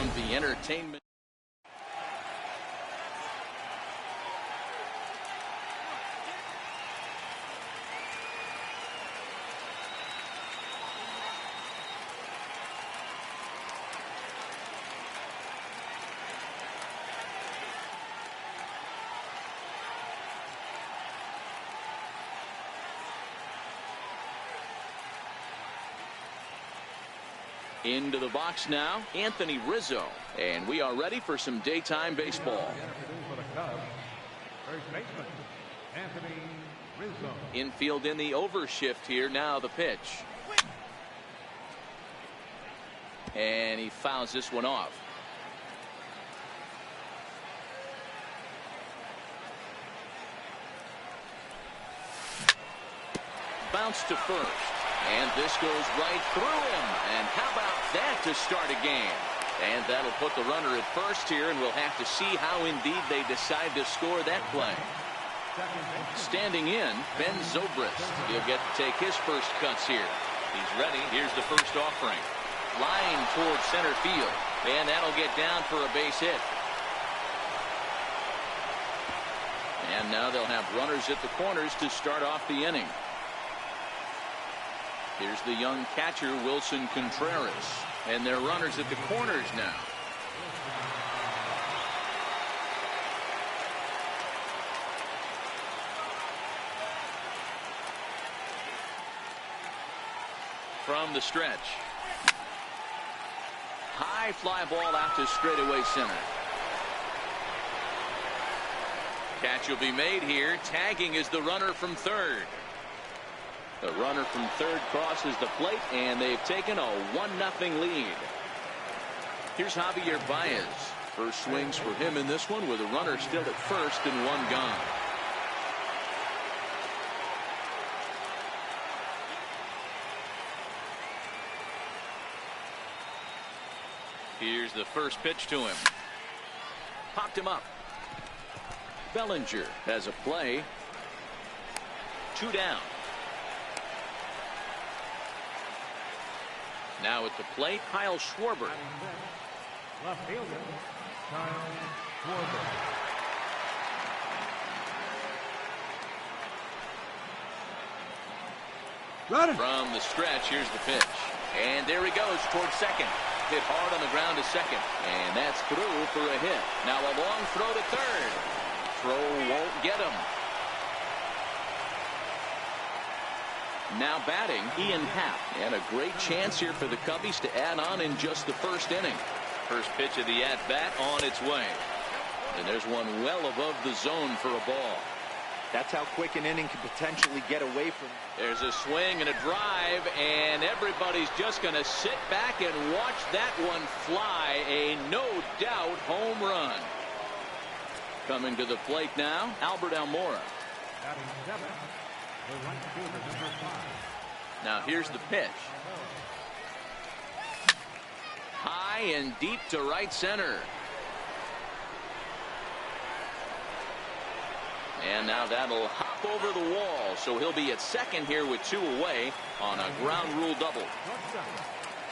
from the entertainment. Into the box now, Anthony Rizzo. And we are ready for some daytime baseball. Infield in the overshift here. Now the pitch. And he fouls this one off. Bounce to first. And this goes right through him. And how about that to start a game? And that'll put the runner at first here, and we'll have to see how indeed they decide to score that play. Standing in, Ben Zobrist. He'll get to take his first cuts here. He's ready. Here's the first offering. Line towards center field. And that'll get down for a base hit. And now they'll have runners at the corners to start off the inning. Here's the young catcher, Wilson Contreras. And they're runners at the corners now. From the stretch. High fly ball out to straightaway center. Catch will be made here. Tagging is the runner from third. The runner from third crosses the plate, and they've taken a 1-0 lead. Here's Javier Baez. First swings for him in this one with a runner still at first and one gone. Here's the first pitch to him. Popped him up. Bellinger has a play. 2 down. Now at the plate, Kyle Schwarber. Left fielder, Kyle Schwarber. From the stretch, here's the pitch. And there he goes towards second. Hit hard on the ground to second. And that's through for a hit. Now a long throw to third. Throw won't get him. Now batting, Ian Happ. And a great chance here for the Cubbies to add on in just the first inning. First pitch of the at-bat on its way. And there's one well above the zone for a ball. That's how quick an inning can potentially get away from. There's a swing and a drive, and everybody's just going to sit back and watch that one fly. A no-doubt home run. Coming to the plate now, Albert Almora. Now here's the pitch. High and deep to right center. And now that'll hop over the wall, so he'll be at second here with 2 away on a ground rule double.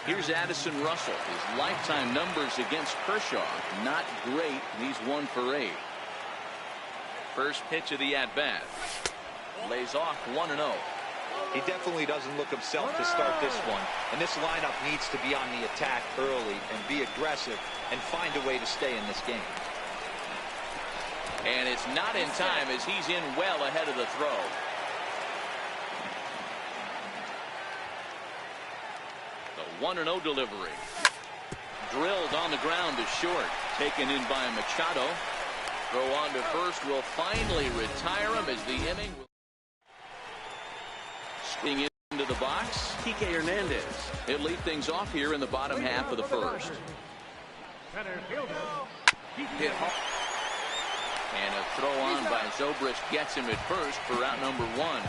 Here's Addison Russell. His lifetime numbers against Kershaw, not great. He's 1 for 8. First pitch of the at-bat. Lays off 1-0. He definitely doesn't look himself to start this one. And this lineup needs to be on the attack early and be aggressive and find a way to stay in this game. And it's not in time as he's in well ahead of the throw. The 1-0 delivery. Drilled on the ground to short. Taken in by Machado. Throw on to first will finally retire him as the inning will. Swing into the box, Kike Hernandez. He'll lead things off here in the bottom half of the first. Hit hard. And a throw on by Zobrist gets him at first for out number 1.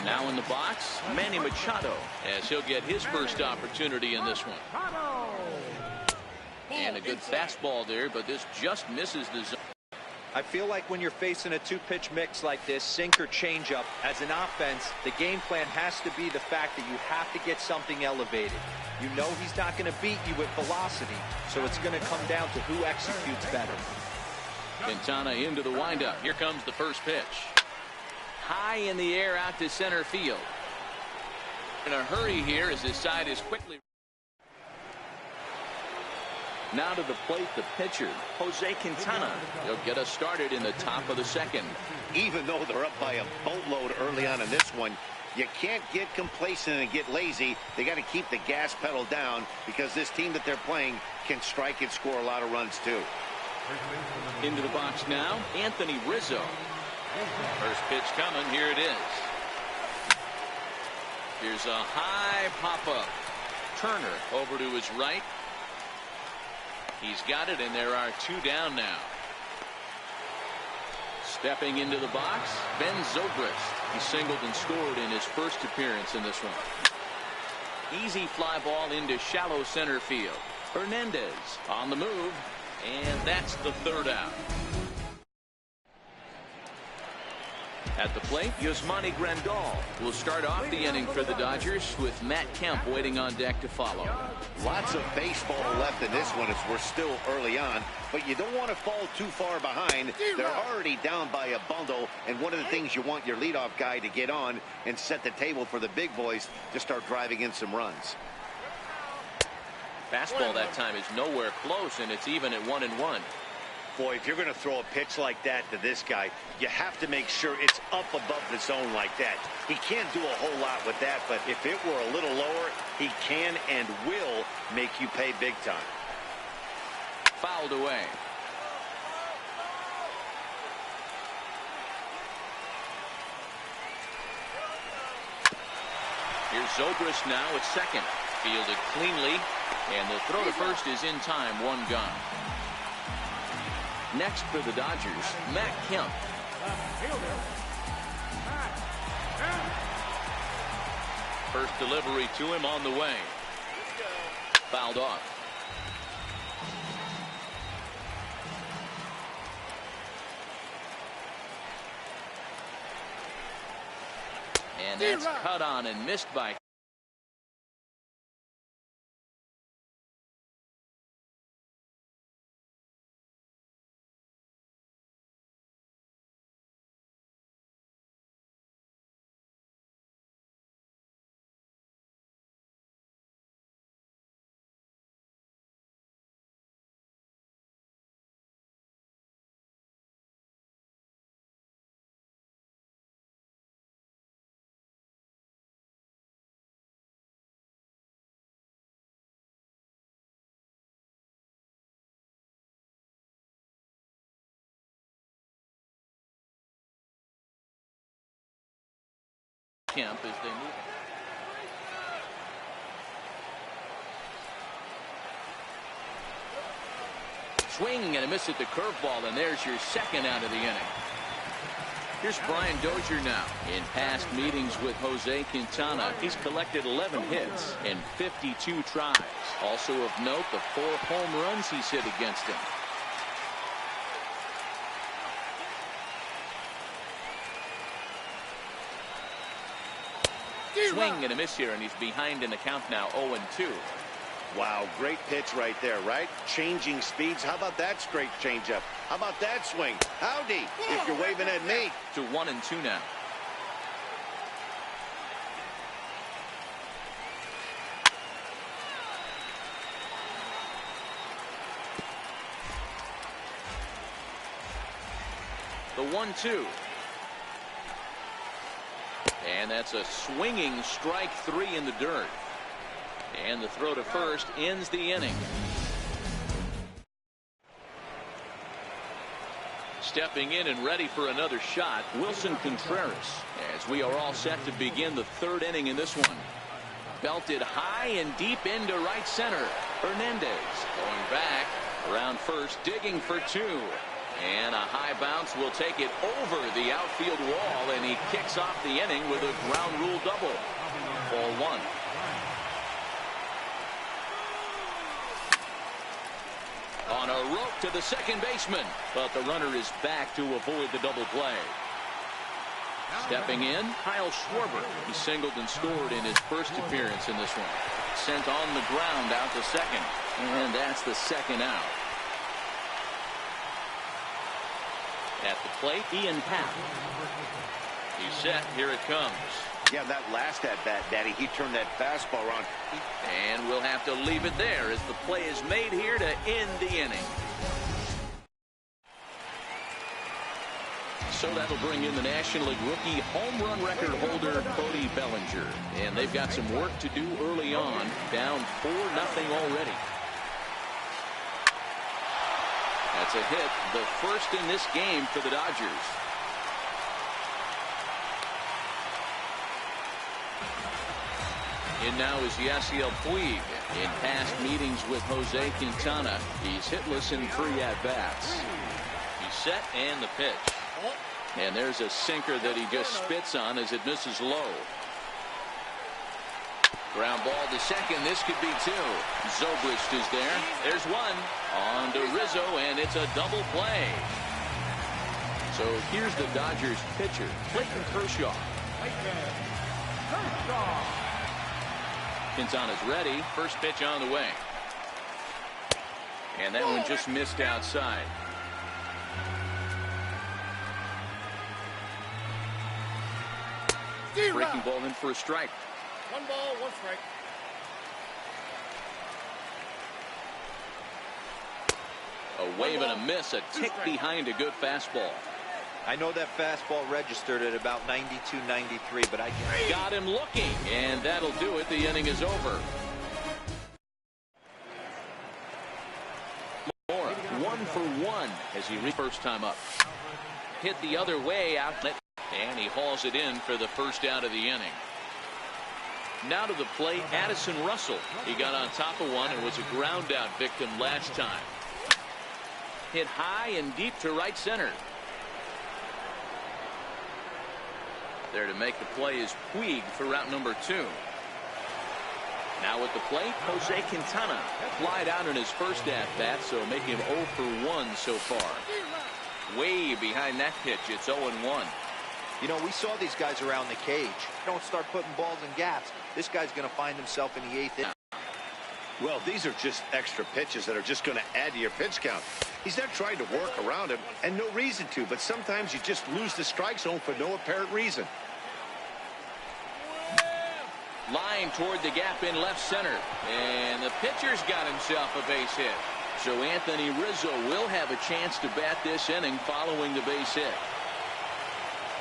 Now in the box, Manny Machado, as he'll get his first opportunity in this one. And a good fastball there, but this just misses the zone. I feel like when you're facing a two-pitch mix like this, sink or changeup, as an offense, the game plan has to be the fact that you have to get something elevated. You know he's not going to beat you with velocity, so it's going to come down to who executes better. Quintana into the windup. Here comes the first pitch. High in the air out to center field. In a hurry here as his side is quickly. Now to the plate, the pitcher, Jose Quintana. He'll get us started in the top of the second. Even though they're up by a boatload early on in this one, you can't get complacent and get lazy. They got to keep the gas pedal down because this team that they're playing can strike and score a lot of runs too. Into the box now, Anthony Rizzo. First pitch coming. Here it is. Here's a high pop-up. Turner over to his right. He's got it, and there are two down now. Stepping into the box, Ben Zobrist. He singled and scored in his first appearance in this one. Easy fly ball into shallow center field. Hernandez on the move, and that's the third out. At the plate, Yasmani Grandal will start off the inning for the Dodgers with Matt Kemp waiting on deck to follow. Lots of baseball left in this one as we're still early on, but you don't want to fall too far behind. They're already down by a bundle, and one of the things you want your leadoff guy to get on and set the table for the big boys to start driving in some runs. Fastball that time is nowhere close, and it's even at 1-1. Boy, if you're going to throw a pitch like that to this guy, you have to make sure it's up above the zone like that. He can't do a whole lot with that, but if it were a little lower, he can and will make you pay big time. Fouled away. Here's Zobrist now at second. Fielded cleanly, and the throw to first is in time. One gone. Next for the Dodgers, Matt Kemp. First delivery to him on the way. Fouled off. And that's cut on and missed by. Kemp as they move. Swing and a miss at the curveball, and there's your second out of the inning. Here's Brian Dozier now. In past meetings with Jose Quintana, he's collected 11 hits in 52 tries. Also of note, the 4 home runs he's hit against him. Swing and a miss here, and he's behind in the count now, 0-2. Wow, great pitch right there, right? Changing speeds. How about that straight changeup? How about that swing? Howdy, if you're waving at me. To 1-2 now. The 1-2. And that's a swinging strike 3 in the dirt. And the throw to first ends the inning. Stepping in and ready for another shot, Wilson Contreras, as we are all set to begin the third inning in this one. Belted high and deep into right center. Hernandez going back around first, digging for 2. And a high bounce will take it over the outfield wall, and he kicks off the inning with a ground rule double. Ball 1. on a rope to the second baseman, but the runner is back to avoid the double play. Stepping in, Kyle Schwarber. He singled and scored in his first appearance in this one. Sent on the ground out to second, and that's the second out. At the plate, Ian Papp. He's set. Here it comes. Yeah, that last at-bat, Daddy, he turned that fastball on. And we'll have to leave it there as the play is made here to end the inning. So that'll bring in the National League rookie home run record holder Cody Bellinger. And they've got some work to do early on. Down 4-0 already. That's a hit, the first in this game for the Dodgers. In now is Yasiel Puig. In past meetings with Jose Quintana, he's hitless in 3 at-bats. He's set and the pitch. And there's a sinker that he just spits on as it misses low. Ground ball to second. This could be 2. Zobrist is there. There's 1. On to Rizzo, and it's a double play. So here's the Dodgers pitcher, Clayton Kershaw. Quintana's ready. First pitch on the way. And that one just missed outside. Breaking ball in for a strike. 1 ball, 1 strike. A wave and a miss, a tick behind a good fastball. I know that fastball registered at about 92, 93, but I got him looking, and that'll do it. The inning is over. Mora, 1 for 1 as he first time up. Hit the other way, outlet, and he hauls it in for the first out of the inning. Now to the plate, Addison Russell. He got on top of one and was a ground out victim last time. Hit high and deep to right center. There to make the play is Puig for route number 2. Now at the plate, Jose Quintana. Flied out in his first at-bat, so making him 0 for 1 so far. Way behind that pitch, it's 0-1. You know, we saw these guys around the cage. Don't start putting balls in gaps. This guy's going to find himself in the 8th inning. Well, these are just extra pitches that are just going to add to your pitch count. He's not trying to work around him, and no reason to, but sometimes you just lose the strike zone for no apparent reason. Line toward the gap in left center, and the pitcher's got himself a base hit. So Anthony Rizzo will have a chance to bat this inning following the base hit.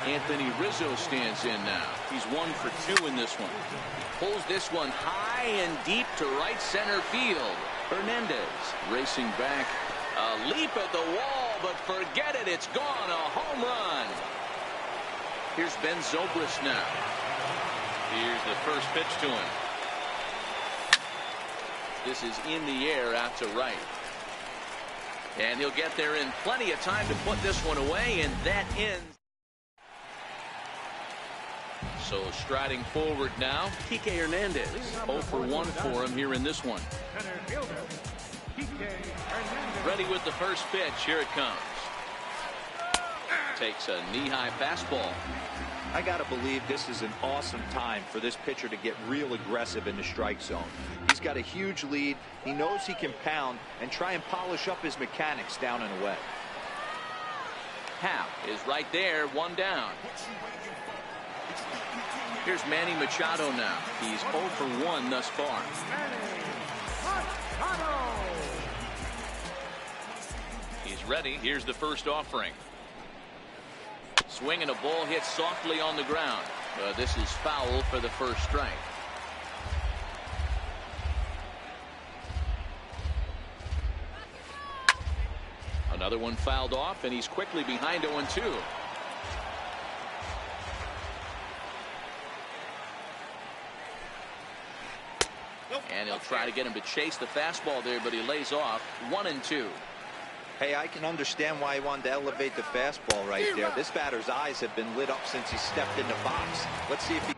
Anthony Rizzo stands in now. He's 1 for 2 in this one. He pulls this one high and deep to right center field. Hernandez racing back. A leap at the wall, but forget it. It's gone. A home run. Here's Ben Zobrist now. Here's the first pitch to him. This is in the air out to right. And he'll get there in plenty of time to put this one away, and that ends. So striding forward now, Kike Hernandez. 0 for 1 for him here in this one. Ready with the first pitch. Here it comes. Takes a knee-high fastball. I got to believe this is an awesome time for this pitcher to get real aggressive in the strike zone. He's got a huge lead. He knows he can pound and try and polish up his mechanics down and away. Happ is right there, 1 down. Here's Manny Machado now. He's 0 for 1 thus far. He's ready. Here's the first offering. Swing and a ball hit softly on the ground. This is foul for the first strike. Another one fouled off, and he's quickly behind 0-2. And he'll try to get him to chase the fastball there, but he lays off. 1-2. Hey, I can understand why he wanted to elevate the fastball right there. This batter's eyes have been lit up since he stepped in the box. Let's see if he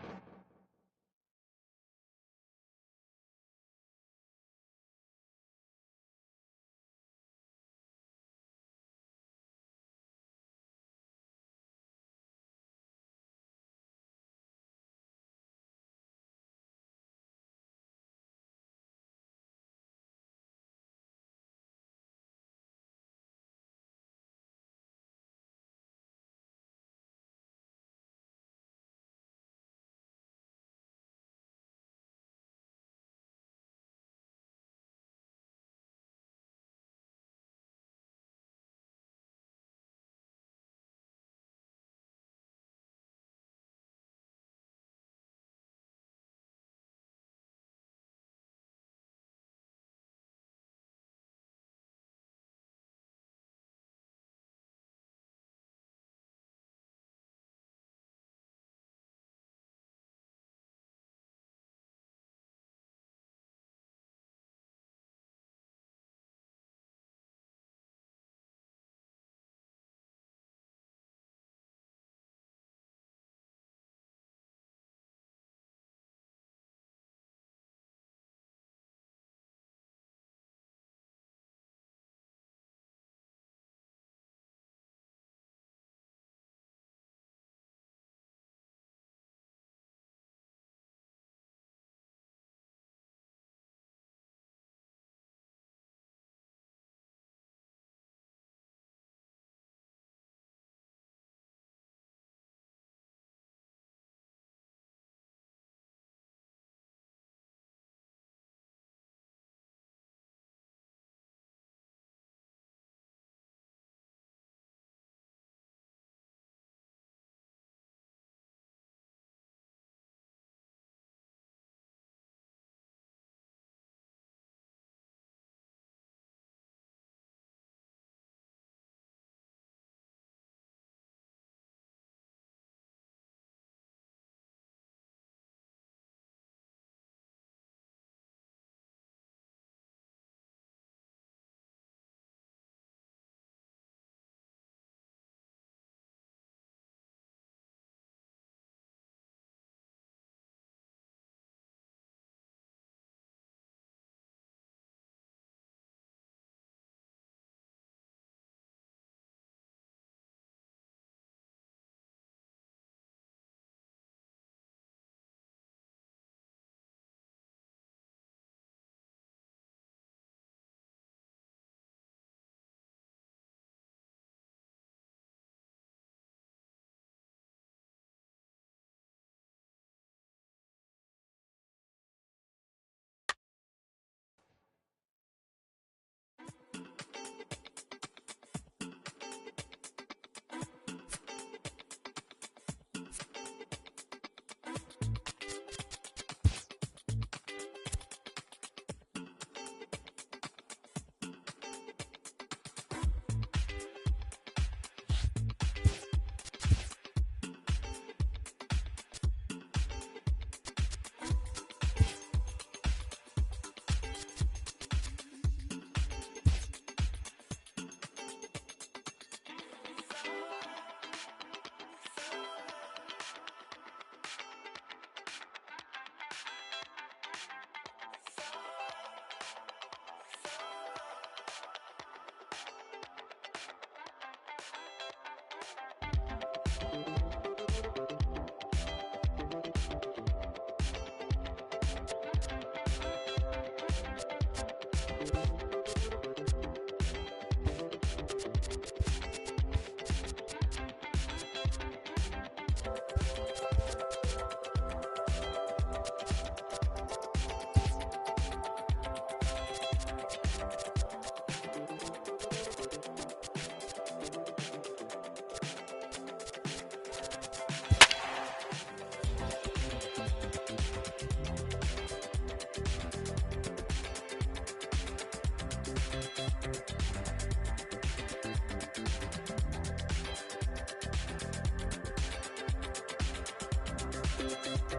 We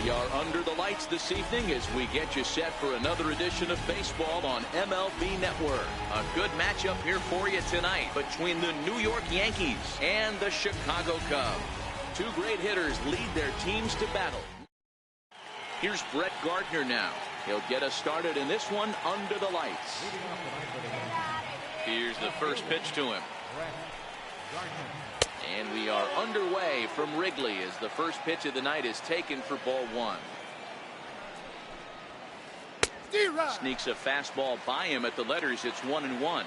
are under the lights this evening as we get you set for another edition of baseball on MLB Network. A good matchup here for you tonight between the New York Yankees and the Chicago Cubs. Two great hitters lead their teams to battle. Here's Brett Gardner now. He'll get us started in this one under the lights. Here's the first pitch to him. And we are underway from Wrigley as the first pitch of the night is taken for ball one. Sneaks a fastball by him at the letters. It's 1-1.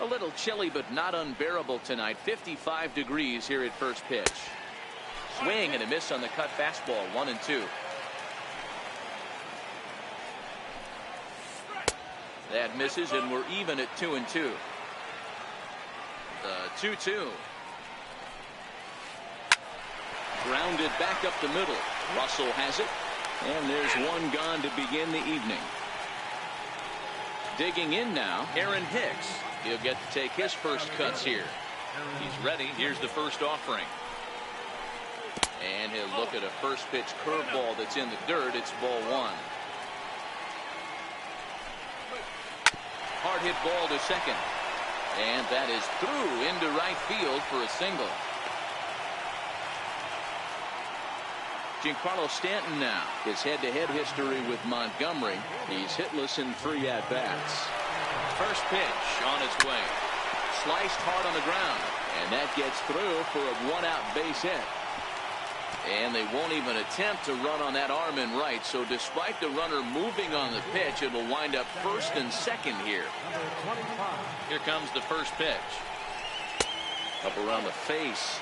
A little chilly but not unbearable tonight. 55 degrees here at first pitch. Swing and a miss on the cut fastball. 1-2. That misses and we're even at 2-2. The 2-2. Grounded back up the middle. Russell has it. And there's one gone to begin the evening. Digging in now, Aaron Hicks. He'll get to take his first cuts here. He's ready. Here's the first offering. And he'll look at a first pitch curveball that's in the dirt. It's ball one. Hard hit ball to second. And that is through into right field for a single. Giancarlo Stanton now. His head-to-head history with Montgomery. He's hitless in 3 at-bats. First pitch on its way. Sliced hard on the ground. And that gets through for a one-out base hit. And they won't even attempt to run on that arm in right. So despite the runner moving on the pitch, it will wind up first and second here. Here comes the first pitch. Up around the face.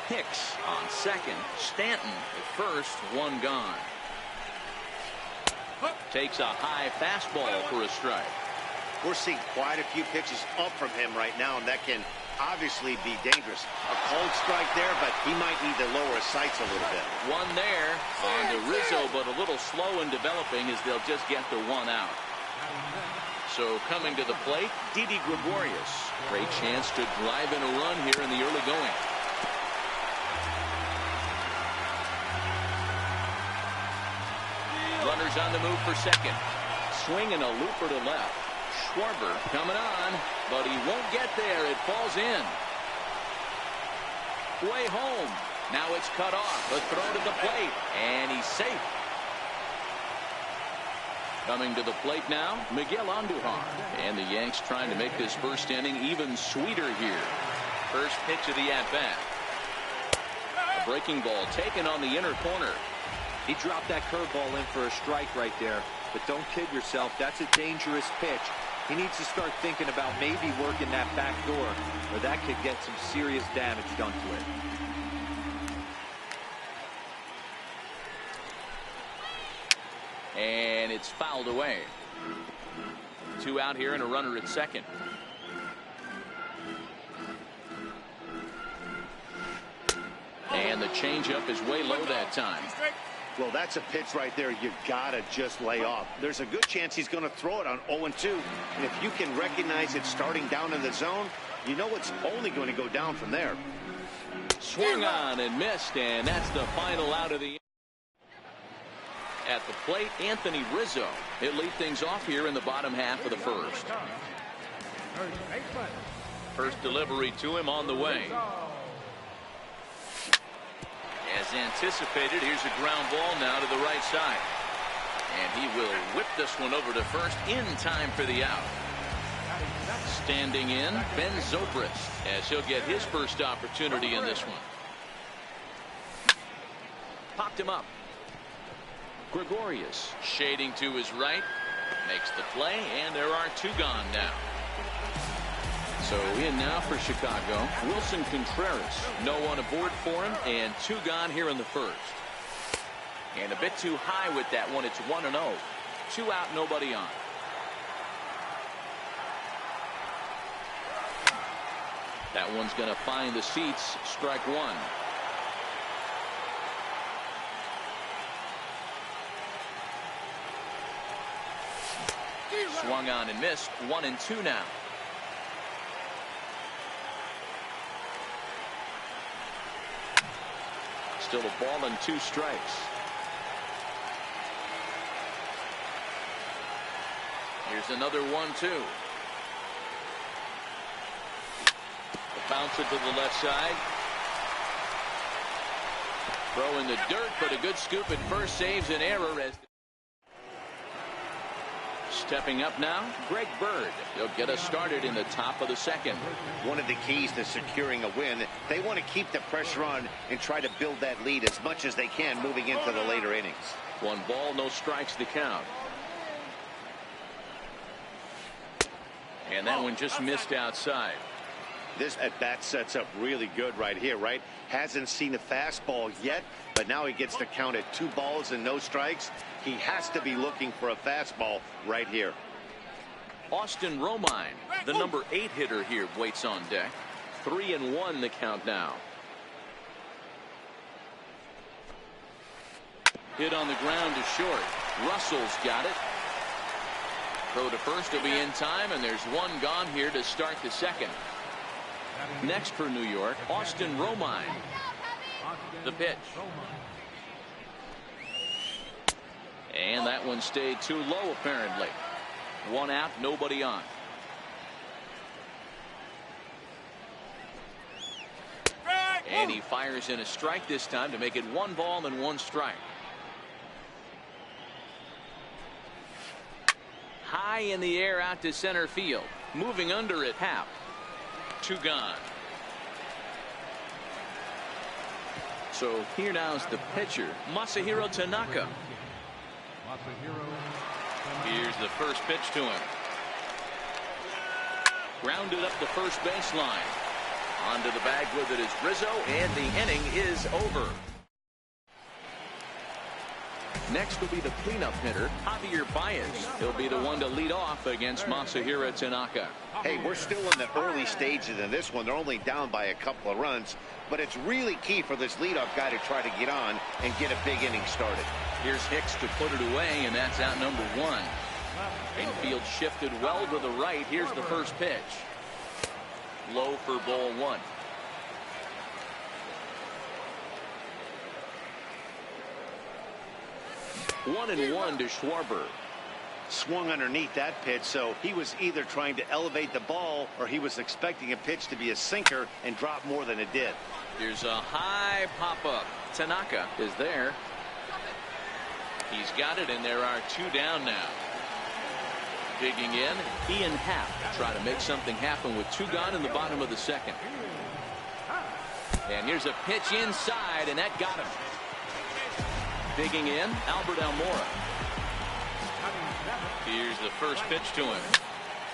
Hicks on second. Stanton at first. One gone. Takes a high fastball for a strike. We're seeing quite a few pitches up from him right now, and that can obviously be dangerous. A cold strike there, but he might need to lower his sights a little bit. One there on to Rizzo, but a little slow in developing as they'll just get the one out. So coming to the plate, Didi Gregorius. Great chance to drive in a run here in the early going. Runners on the move for second. Swinging a looper to left. Schwarber coming on, but he won't get there. It falls in. Way home. Now it's cut off. A throw to the plate, and he's safe. Coming to the plate now, Miguel Andujar. And the Yanks trying to make this first inning even sweeter here. First pitch of the at-bat. A breaking ball taken on the inner corner. He dropped that curveball in for a strike right there. But don't kid yourself, that's a dangerous pitch. He needs to start thinking about maybe working that back door, or that could get some serious damage done to it. And it's fouled away. 2 out here and a runner at second. And the changeup is way low that time. Well, that's a pitch right there you gotta just lay off. There's a good chance he's going to throw it on 0-2. And if you can recognize it starting down in the zone, you know it's only going to go down from there. Swung on and missed, and that's the final out of the inning. At the plate, Anthony Rizzo. He'll lead things off here in the bottom half of the first. First delivery to him on the way. As anticipated, here's a ground ball now to the right side. And he will whip this one over to first in time for the out. Standing in, Ben Zobrist, as he'll get his first opportunity in this one. Popped him up. Gregorius shading to his right. Makes the play, and there are 2 gone now. So in now for Chicago, Wilson Contreras. No one aboard for him, and 2 gone here in the first. And a bit too high with that one. It's 1-0. 2 out, nobody on. That one's going to find the seats. Strike 1. Swung on and missed. 1-2 now. Still a ball and 2 strikes. Here's another 1-2. Bounce it to the left side. Throw in the dirt, but a good scoop at first saves an error. As stepping up now, Greg Bird. He'll get us started in the top of the second. One of the keys to securing a win, they want to keep the pressure on and try to build that lead as much as they can moving into the later innings. 1 ball, no strikes to count. And that one just missed outside. This at-bat sets up really good right here, right? Hasn't seen a fastball yet, but now he gets to count at 2 balls and no strikes. He has to be looking for a fastball right here. Austin Romine, the number 8 hitter here, waits on deck. 3-1 the count now. Hit on the ground to short. Russell's got it. Throw to first will be in time, and there's 1 gone here to start the second. Next for New York, Austin Romine. The pitch. And that one stayed too low, apparently. 1 out, nobody on. And he fires in a strike this time to make it 1 ball and 1 strike. High in the air out to center field. Moving under it, Happ. 2 gone. So here now is the pitcher, Masahiro Tanaka. Here's the first pitch to him. Grounded up the first baseline. Onto the bag with it is Rizzo, and the inning is over. Next will be the cleanup hitter, Javier Baez. He'll be the one to lead off against Masahiro Tanaka. Hey, we're still in the early stages of this one. They're only down by a couple of runs, but it's really key for this leadoff guy to try to get on and get a big inning started. Here's Hicks to put it away, and that's out number 1. Infield shifted well to the right. Here's the first pitch. Low for ball 1. One and 1 to Schwarber. Swung underneath that pitch, so he was either trying to elevate the ball or he was expecting a pitch to be a sinker and drop more than it did. Here's a high pop-up. Tanaka is there. He's got it, and there are 2 down now. Digging in, Ian Happ trying to make something happen with 2 gone in the bottom of the second. And here's a pitch inside, and that got him. Digging in, Albert Almora. Here's the first pitch to him.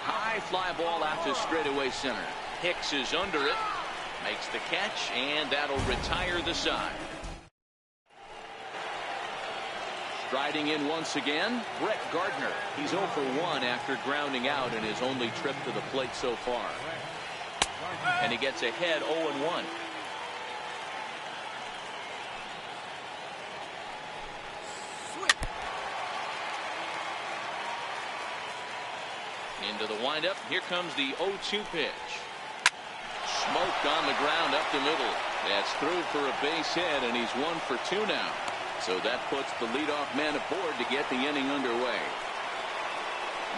High fly ball out to straightaway center. Hicks is under it. Makes the catch, and that'll retire the side. Striding in once again, Brett Gardner. He's 0 for 1 after grounding out in his only trip to the plate so far. And he gets ahead 0-1. Into the windup. Here comes the 0-2 pitch. Smoked on the ground up the middle. That's through for a base hit, and he's 1 for 2 now. So that puts the leadoff man aboard to get the inning underway.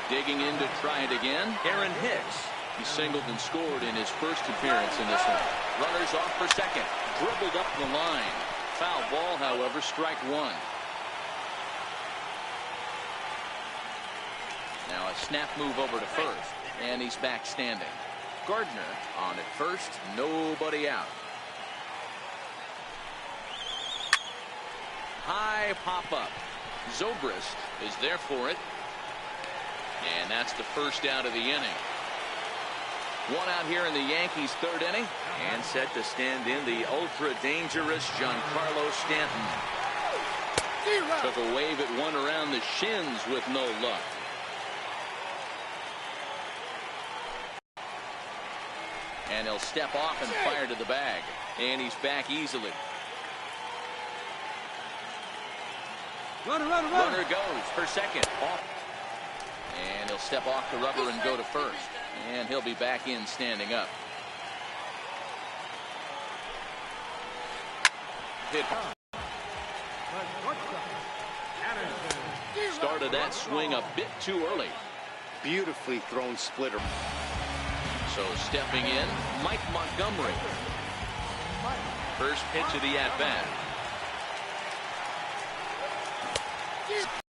Digging in to try it again, Aaron Hicks. He singled and scored in his first appearance in this one. Runners off for second. Dribbled up the line. Foul ball, however, strike 1. Now a snap move over to first, and he's back standing. Gardner on at first, nobody out. High pop-up. Zobrist is there for it. And that's the first out of the inning. 1 out here in the Yankees' 3rd inning, and set to stand in the ultra-dangerous Giancarlo Stanton. Took a wave at one around the shins with no luck. And he'll step off and fire to the bag. And he's back easily. Runner goes for second. Off. And he'll step off the rubber and go to first. And he'll be back in standing up. Hit. Started that swing a bit too early. Beautifully thrown splitter. So stepping in, Mike Montgomery. First pitch of the at-bat.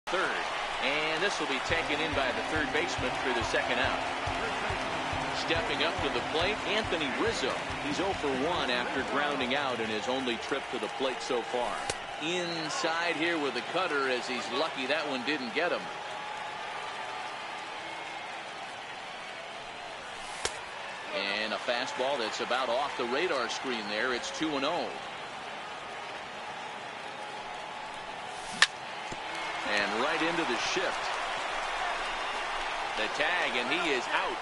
Third. And this will be taken in by the third baseman for the second out. Stepping up to the plate, Anthony Rizzo. He's 0 for 1 after grounding out in his only trip to the plate so far. Inside here with the cutter, as he's lucky that one didn't get him. And a fastball that's about off the radar screen there. It's 2-0. And right into the shift. The tag, and he is out.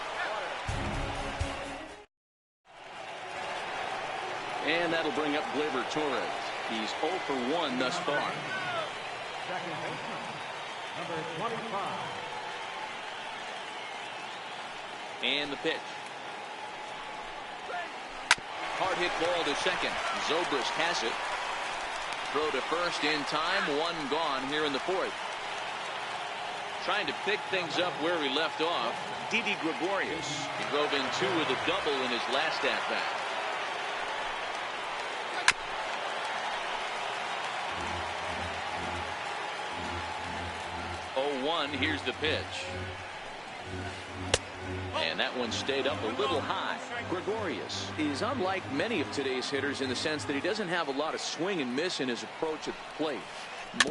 And that'll bring up Gleyber Torres. He's 0 for 1 thus far. Second baseman, number 25. And the pitch. Hard hit ball to second. Zobrist has it. Throw to first in time. One gone here in the fourth. Trying to pick things up where he left off. Didi Gregorius. He drove in 2 with a double in his last at-bat. Here's the pitch. And that one stayed up a little high. Gregorius is unlike many of today's hitters in the sense that he doesn't have a lot of swing and miss in his approach at the plate.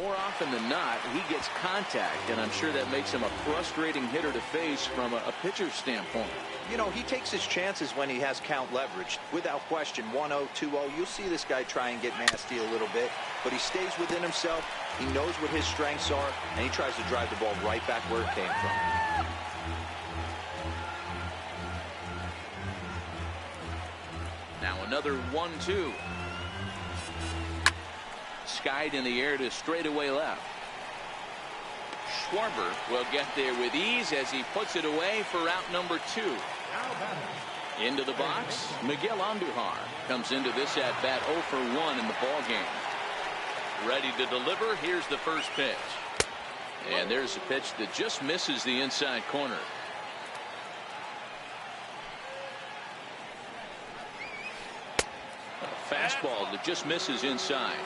More often than not, he gets contact, and I'm sure that makes him a frustrating hitter to face from a pitcher's standpoint. You know, he takes his chances when he has count leverage. Without question, 1-0, 2-0, you'll see this guy try and get nasty a little bit, but he stays within himself. He knows what his strengths are, and he tries to drive the ball right back where it came from. Now another 1-2. Skied in the air to straightaway left. Schwarber will get there with ease as he puts it away for out number 2. Into the box, Miguel Andujar comes into this at bat 0 for 1 in the ball game. Ready to deliver. Here's the first pitch. And there's a pitch that just misses the inside corner. A fastball that just misses inside.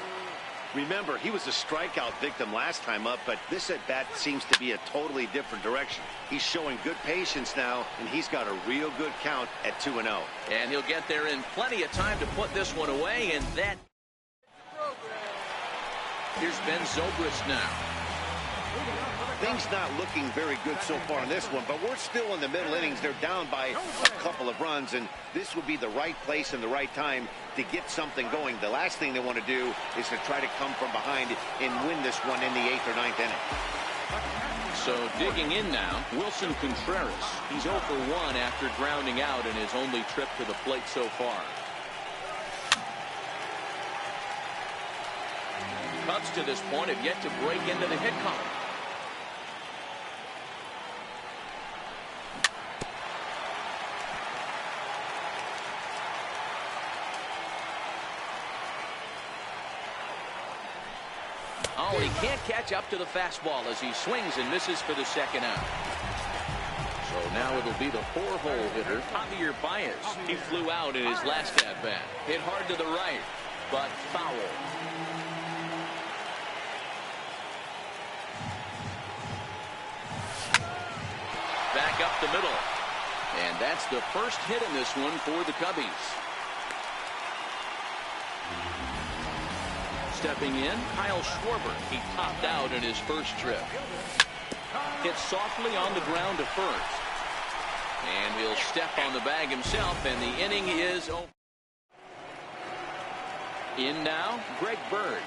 Remember, he was a strikeout victim last time up, but this at-bat seems to be a totally different direction. He's showing good patience now, and he's got a real good count at 2-0. And he'll get there in plenty of time to put this one away, and that... Here's Ben Zobrist now. Things not looking very good so far in this one, but we're still in the middle innings. They're down by a couple of runs, and this would be the right place and the right time to get something going. The last thing they want to do is to try to come from behind and win this one in the 8th or 9th inning. So digging in now, Wilson Contreras. He's 0 for 1 after grounding out in his only trip to the plate so far. Cubs to this point have yet to break into the hit column. Oh, and he can't catch up to the fastball as he swings and misses for the second out. So now it'll be the 4-hole hitter, Javier Baez. He flew out in his last at-bat. Hit hard to the right, but foul. Back up the middle. And that's the first hit in this one for the Cubbies. Stepping in, Kyle Schwarber. He topped out in his first trip. Hit softly on the ground to first. And he'll step on the bag himself, and the inning is over. In now, Greg Bird.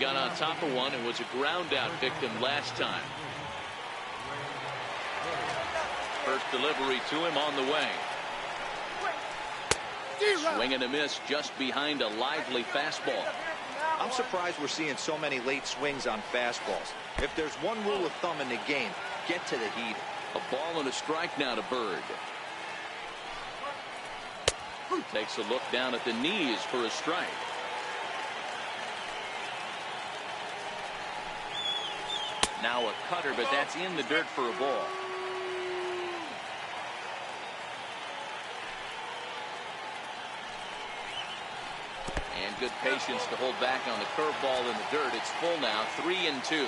got on top of one and was a ground out victim last time. First delivery to him on the way. Swing and a miss just behind a lively fastball. I'm surprised we're seeing so many late swings on fastballs. If there's one rule of thumb in the game, get to the heater. A ball and a strike now to Bird. Takes a look down at the knees for a strike. Now a cutter, but that's in the dirt for a ball. And good patience to hold back on the curveball in the dirt. It's full now, 3-2.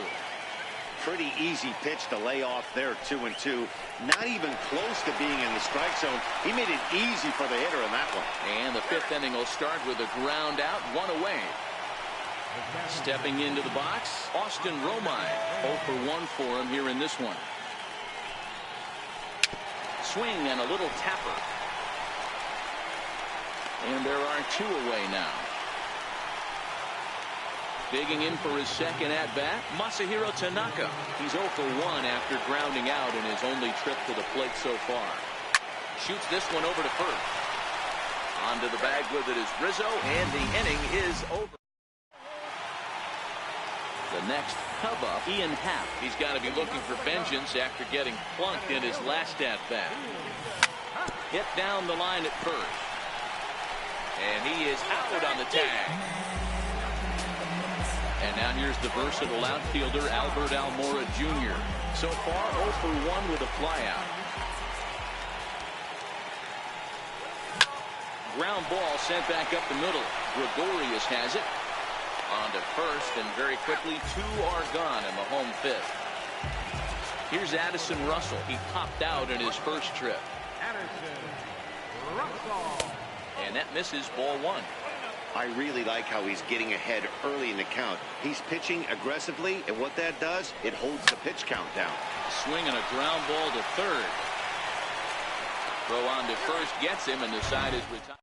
Pretty easy pitch to lay off there, 2-2. Not even close to being in the strike zone. He made it easy for the hitter in that one. And the fifth inning will start with a ground out, one away. Stepping into the box, Austin Romine. 0 for 1 for him here in this one. Swing and a little tapper. And there are 2 away now. Digging in for his second at-bat, Masahiro Tanaka. He's 0 for 1 after grounding out in his only trip to the plate so far. Shoots this one over to first. Onto the bag with it is Rizzo, and the inning is over. The next Cub up, Ian Happ. He's got to be looking for vengeance after getting plunked in his last at-bat. Hit down the line at first. And he is out on the tag. And now here's the versatile outfielder, Albert Almora Jr. So far, 0 for 1 with a flyout. Ground ball sent back up the middle. Gregorius has it. On to first, and very quickly, 2 are gone in the home fifth. Here's Addison Russell. He popped out in his first trip. Addison Russell. And that misses, ball 1. I really like how he's getting ahead early in the count. He's pitching aggressively, and what that does, it holds the pitch count down. Swing and a ground ball to third. Throw on to first gets him, and the side is retired.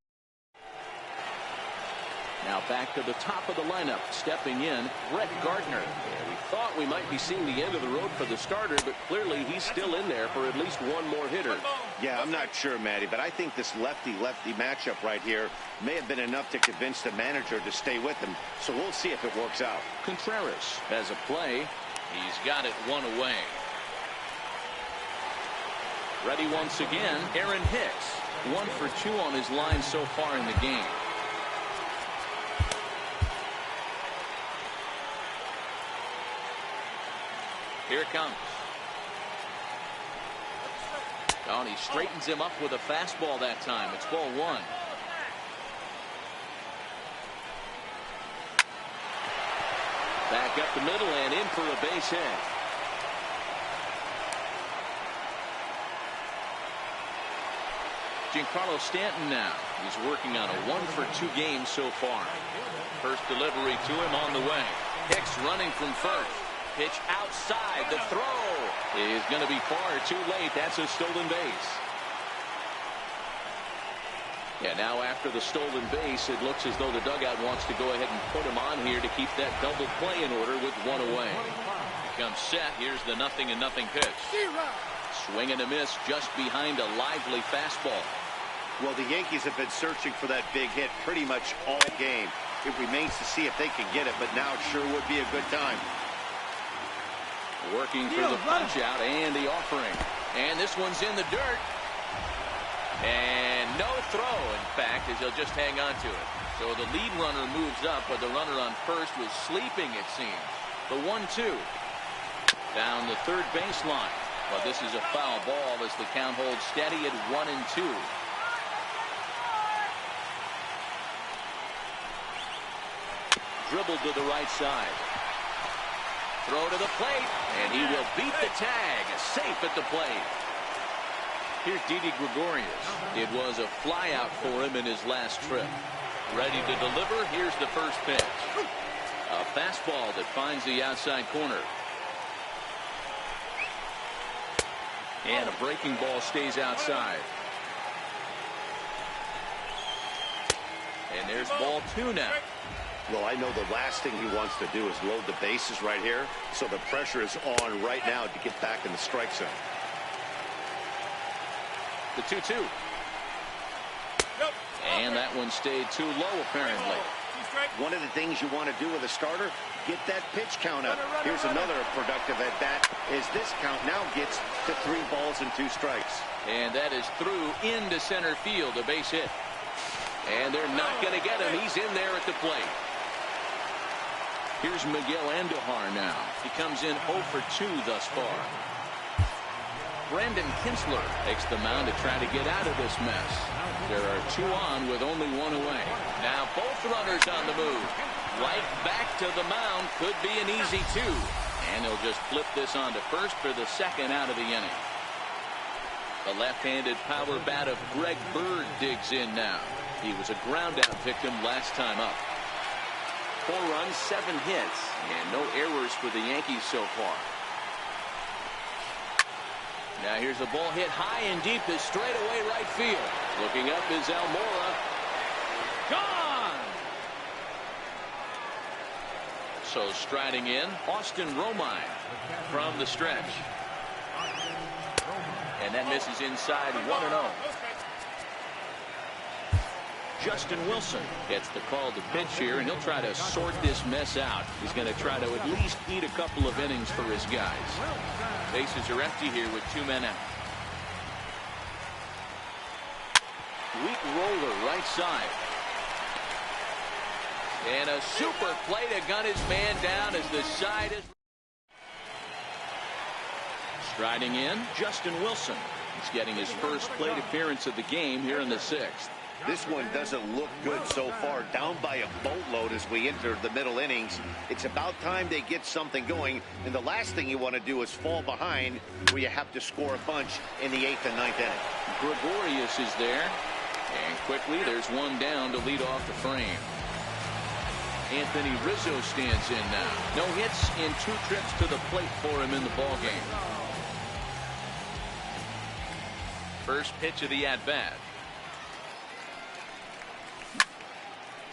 Now back to the top of the lineup. Stepping in, Brett Gardner. Yeah, we thought we might be seeing the end of the road for the starter, but clearly he's still in there for at least one more hitter. Yeah, I'm not sure, Matty, but I think this lefty-lefty matchup right here may have been enough to convince the manager to stay with him. So we'll see if it works out. Contreras has a play. He's got it 1 away. Ready once again, Aaron Hicks. 1 for 2 on his line so far in the game. Here it comes. Oh, and he straightens him up with a fastball that time. It's ball 1. Back up the middle and in for a base hit. Giancarlo Stanton now. He's working on a 1 for 2 game so far. First delivery to him on the way. Hicks running from first. Pitch outside. The throw is going to be far too late. That's a stolen base. Yeah, now after the stolen base, it looks as though the dugout wants to go ahead and put him on here to keep that double play in order with 1 away. Comes set. Here's the 0-0 pitch. Swing and a miss just behind a lively fastball. Well, the Yankees have been searching for that big hit pretty much all game. It remains to see if they can get it, but now it sure would be a good time. Working for the punch out and the offering. And this one's in the dirt. And no throw, in fact, as he'll just hang on to it. So the lead runner moves up, but the runner on first was sleeping, it seems. The 1-2. Down the third baseline. But this is a foul ball as the count holds steady at 1-2. Dribbled to the right side. Throw to the plate, and he will beat the tag. Safe at the plate. Here's Didi Gregorius. It was a flyout for him in his last trip. Ready to deliver. Here's the first pitch. A fastball that finds the outside corner. And a breaking ball stays outside. And there's ball 2 now. Well, I know the last thing he wants to do is load the bases right here, so the pressure is on right now to get back in the strike zone. The 2-2. And that one stayed too low, apparently. One of the things you want to do with a starter, get that pitch count up. Here's another productive at-bat as this count now gets to 3 balls and 2 strikes. And that is through into center field, a base hit. And they're not going to get him. He's in there at the plate. Here's Miguel Andujar now. He comes in 0 for 2 thus far. Brandon Kinsler takes the mound to try to get out of this mess. There are 2 on with only 1 away. Now both runners on the move. Right back to the mound. Could be an easy 2. And he'll just flip this on to first for the 2nd out of the inning. The left-handed power bat of Greg Bird digs in now. He was a ground-out victim last time up. 4 runs, 7 hits, and no errors for the Yankees so far. Now here's a ball hit high and deep to straightaway right field. Looking up is Almora. Gone! So striding in, Austin Romine from the stretch. And that misses inside 1-0. Justin Wilson gets the call to pitch here, and he'll try to sort this mess out. He's going to try to at least eat a couple of innings for his guys. Bases are empty here with 2 men out. Weak roller right side. And a super play to gun his man down as the side is. Striding in, Justin Wilson. He's getting his first plate appearance of the game here in the 6th. This one doesn't look good so far. Down by a boatload as we enter the middle innings. It's about time they get something going. And the last thing you want to do is fall behind where you have to score a bunch in the 8th and 9th inning. Gregorius is there. And quickly there's 1 down to lead off the frame. Anthony Rizzo stands in now. No hits in 2 trips to the plate for him in the ballgame. First pitch of the at-bat.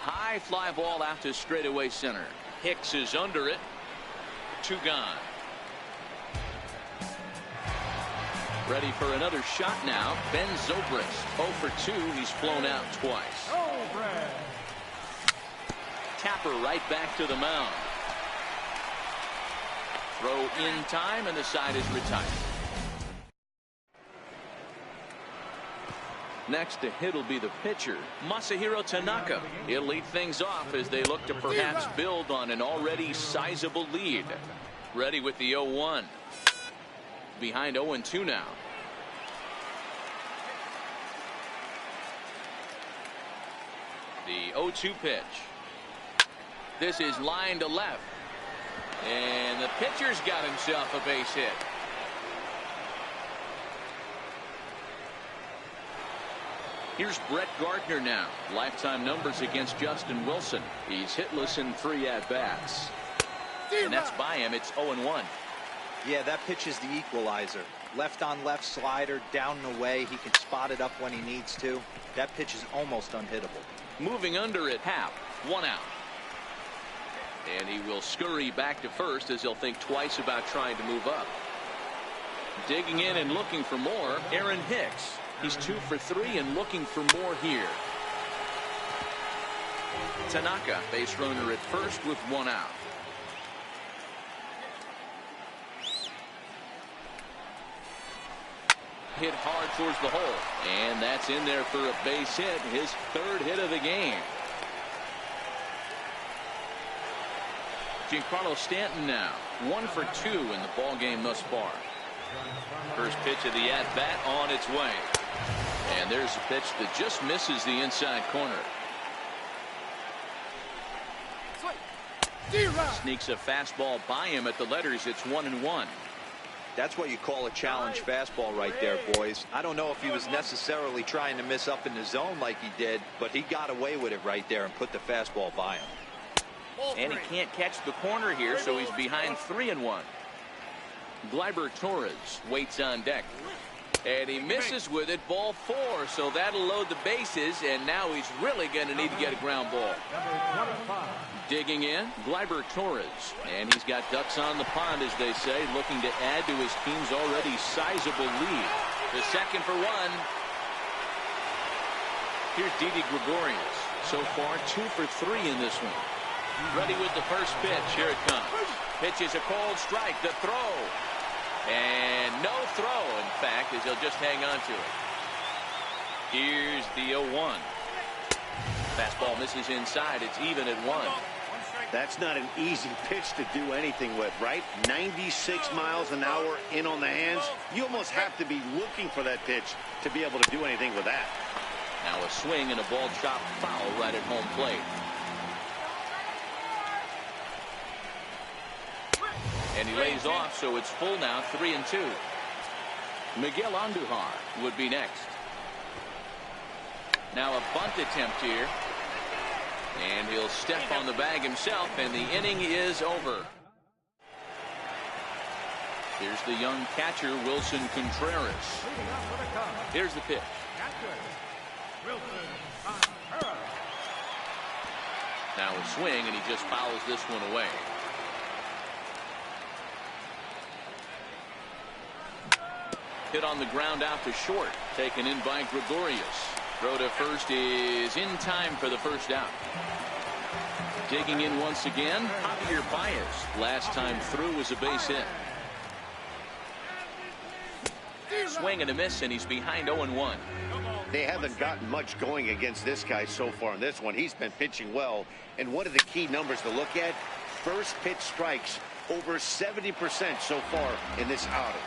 High fly ball out to straightaway center. Hicks is under it. 2 gone. Ready for another shot now. Ben Zobrist 0 for 2. He's flown out twice. Tapper right back to the mound. Throw in time and the side is retired. Next to hit will be the pitcher, Masahiro Tanaka. He'll lead things off as they look to perhaps build on an already sizable lead. Ready with the 0-1. Behind 0-2 now. The 0-2 pitch. This is line to left. And the pitcher's got himself a base hit. Here's Brett Gardner now. Lifetime numbers against Justin Wilson. He's hitless in 3 at-bats. And that's by him. It's 0-1. Yeah, that pitch is the equalizer. Left on left slider, down and away. He can spot it up when he needs to. That pitch is almost unhittable. Moving under at half. 1 out. And he will scurry back to first as he'll think twice about trying to move up. Digging in and looking for more, Aaron Hicks. He's 2 for 3 and looking for more here. Tanaka, base runner at first with 1 out. Hit hard towards the hole. And that's in there for a base hit. His 3rd hit of the game. Giancarlo Stanton now. 1 for 2 in the ball game thus far. First pitch of the at-bat on its way. And there's a pitch that just misses the inside corner. Sneaks a fastball by him at the letters. It's 1-1. That's what you call a challenge fastball right there, boys. I don't know if he was necessarily trying to miss up in the zone like he did, but he got away with it right there and put the fastball by him. And he can't catch the corner here, so he's behind 3-1. Gleyber Torres waits on deck. And he misses with it, ball 4, so that'll load the bases, and now he's really going to need to get a ground ball. Digging in, Gleyber Torres, and he's got ducks on the pond, as they say, looking to add to his team's already sizable lead. The second for 1. Here's Didi Gregorius. So far, 2 for 3 in this one. Ready with the first pitch. Here it comes. Pitch is a cold strike. The throw. And no throw, in fact, as he'll just hang on to it. Here's the 0-1. Fastball misses inside. It's even at 1. That's not an easy pitch to do anything with, right? 96 miles an hour in on the hands. You almost have to be looking for that pitch to be able to do anything with that. Now a swing and a ball chopped foul right at home plate. And he lays off, so it's full now, 3-2. Miguel Andujar would be next. Now a bunt attempt here. And he'll step on the bag himself, and the inning is over. Here's the young catcher, Wilson Contreras. Here's the pitch. Now a swing, and he just fouls this one away. Hit on the ground out to short. Taken in by Gregorius. Throw to first is in time for the first out. Digging in once again, Javier Baez. Last time through was a base hit. Swing and a miss, and he's behind 0-1. They haven't gotten much going against this guy so far in this one. He's been pitching well. And one of the key numbers to look at, first pitch strikes over 70% so far in this outing.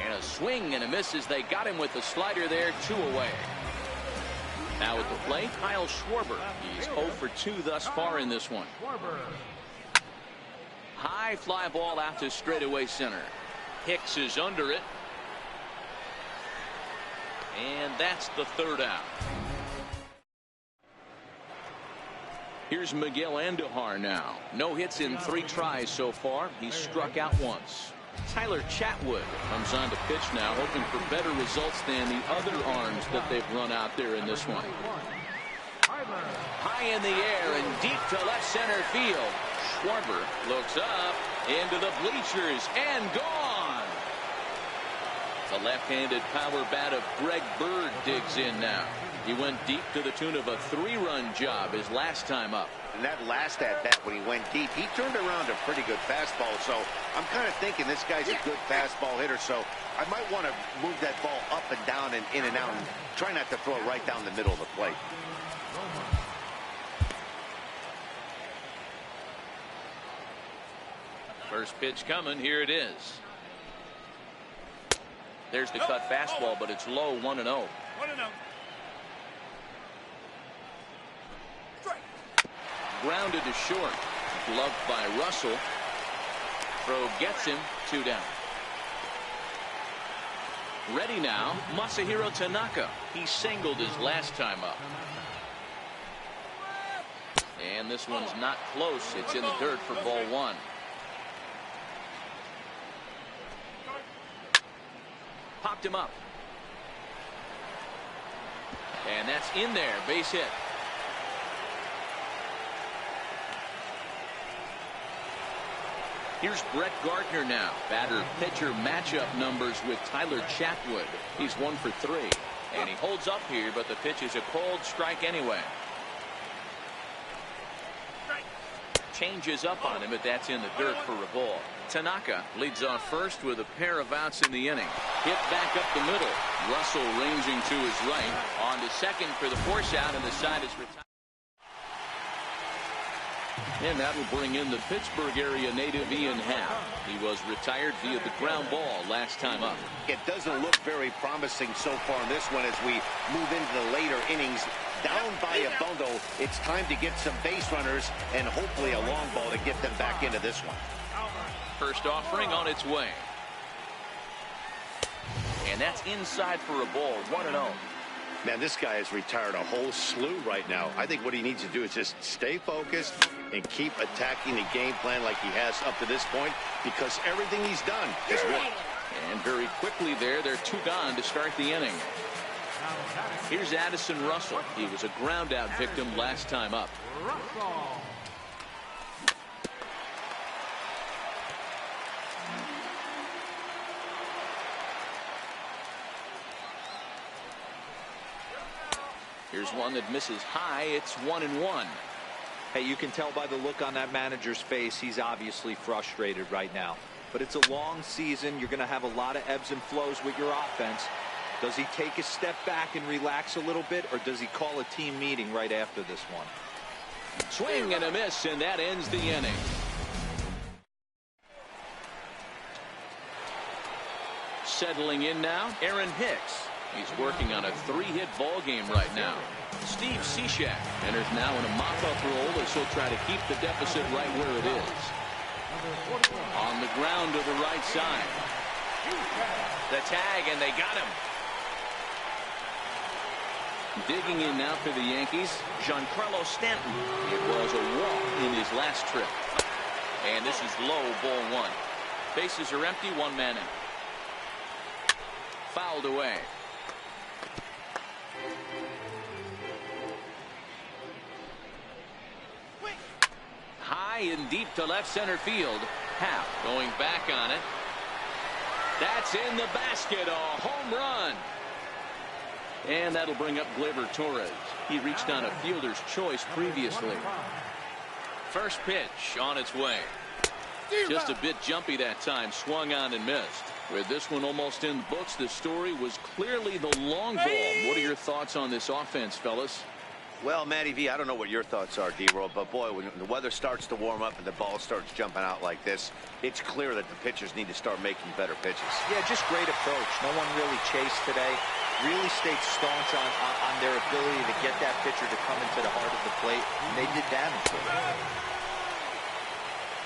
And a swing and a miss as they got him with the slider there, 2 away. Now at the plate, Kyle Schwarber. He's 0 for 2 thus far in this one. High fly ball out to straightaway center. Hicks is under it. And that's the third out. Here's Miguel Andujar now. No hits in 3 tries so far. He's struck out once. Tyler Chatwood comes on to pitch now, hoping for better results than the other arms that they've run out there in this one. High in the air and deep to left center field. Schwarber looks up into the bleachers and gone. The left-handed power bat of Greg Bird digs in now. He went deep to the tune of a 3-run job his last time up. And that last at-bat when he went deep, he turned around a pretty good fastball. So I'm kind of thinking this guy's a good fastball hitter. So I might want to move that ball up and down and in and out and try not to throw it right down the middle of the plate. First pitch coming. Here it is. There's the cut fastball, but it's low, 1-0. Grounded to short. Gloved by Russell. Throw gets him, 2 down. Ready now, Masahiro Tanaka. He singled his last time up. And this one's not close. It's in the dirt for ball 1. Popped him up. And that's in there. Base hit. Here's Brett Gardner now. Batter-pitcher matchup numbers with Tyler Chatwood. He's 1 for 3. And he holds up here, but the pitch is a cold strike anyway. Changes up on him, but that's in the dirt for a ball. Tanaka leads off first with a pair of outs in the inning. Hit back up the middle. Russell ranging to his right. On to second for the force out, and the side is retired. And that will bring in the Pittsburgh area native Ian Happ. He was retired via the ground ball last time up. It doesn't look very promising so far in this one as we move into the later innings. Down by a bundle, it's time to get some base runners and hopefully a long ball to get them back into this one. First offering on its way. And that's inside for a ball, 1-0. Man, this guy has retired a whole slew right now. I think what he needs to do is just stay focused and keep attacking the game plan like he has up to this point, because everything he's done is worked. And very quickly there, they're 2 gone to start the inning. Here's Addison Russell. He was a ground out victim last time up. Here's one that misses high. It's 1-1. Hey, you can tell by the look on that manager's face, he's obviously frustrated right now. But it's a long season. You're going to have a lot of ebbs and flows with your offense. Does he take a step back and relax a little bit, or does he call a team meeting right after this one? Swing and a miss, and that ends the inning. Settling in now, Aaron Hicks. He's working on a 3-hit ball game right now. Steve Cishek enters now in a mop-up role as he'll try to keep the deficit right where it is. On the ground to the right side. The tag, and they got him. Digging in now for the Yankees, Giancarlo Stanton. It was a walk in his last trip. And this is low, ball 1. Bases are empty, 1 man out. Fouled away. High and deep to left center field. Happ going back on it. That's in the basket. A home run. And that'll bring up Gleyber Torres. He reached on a fielder's choice previously. First pitch on its way. Just a bit jumpy that time. Swung on and missed. With this one almost in the books, the story was clearly the long ball. What are your thoughts on this offense, fellas? Well, Matty V, I don't know what your thoughts are, D-Roll, but boy, when the weather starts to warm up and the ball starts jumping out like this, it's clear that the pitchers need to start making better pitches. Yeah, just great approach. No one really chased today. Really stayed staunch on their ability to get that pitcher to come into the heart of the plate, and they did damage to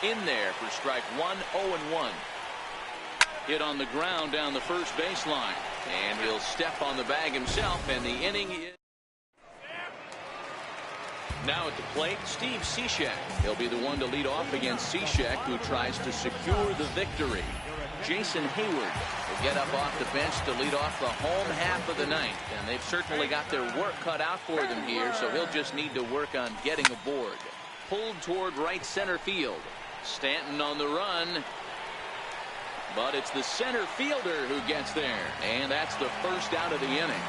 it. In there for strike 1, 0-1. Hit on the ground down the first baseline, and he'll step on the bag himself, and the inning is. Now at the plate, Steve Cishek. He'll be the one to lead off against Cishek, who tries to secure the victory. Jason Hayward will get up off the bench to lead off the home half of the ninth, and they've certainly got their work cut out for them here, so he'll just need to work on getting aboard. Pulled toward right center field. Stanton on the run, but it's the center fielder who gets there, and that's the first out of the inning.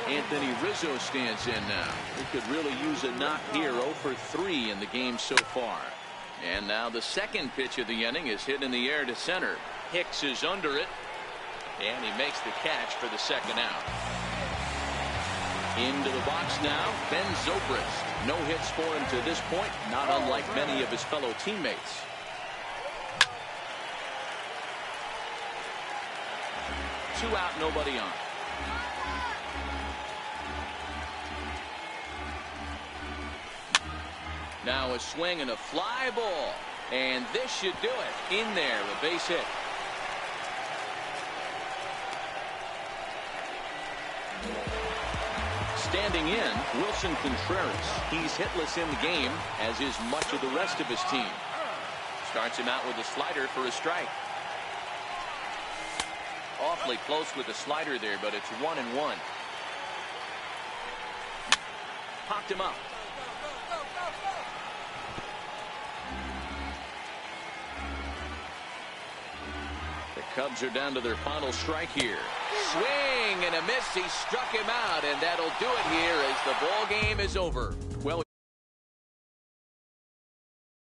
Anthony Rizzo stands in now. He could really use a knock here. 0 for 3 in the game so far. And now the second pitch of the inning is hit in the air to center. Hicks is under it, and he makes the catch for the second out. Into the box now, Ben Zobrist. No hits for him to this point, not unlike many of his fellow teammates. Two out, nobody on. Now a swing and a fly ball, and this should do it. In there, a base hit. Standing in, Wilson Contreras. He's hitless in the game, as is much of the rest of his team. Starts him out with a slider for a strike. Awfully close with the slider there, but it's 1-1. Popped him up. The Cubs are down to their final strike here. Swing and a miss. He struck him out, and that'll do it here as the ball game is over. Well.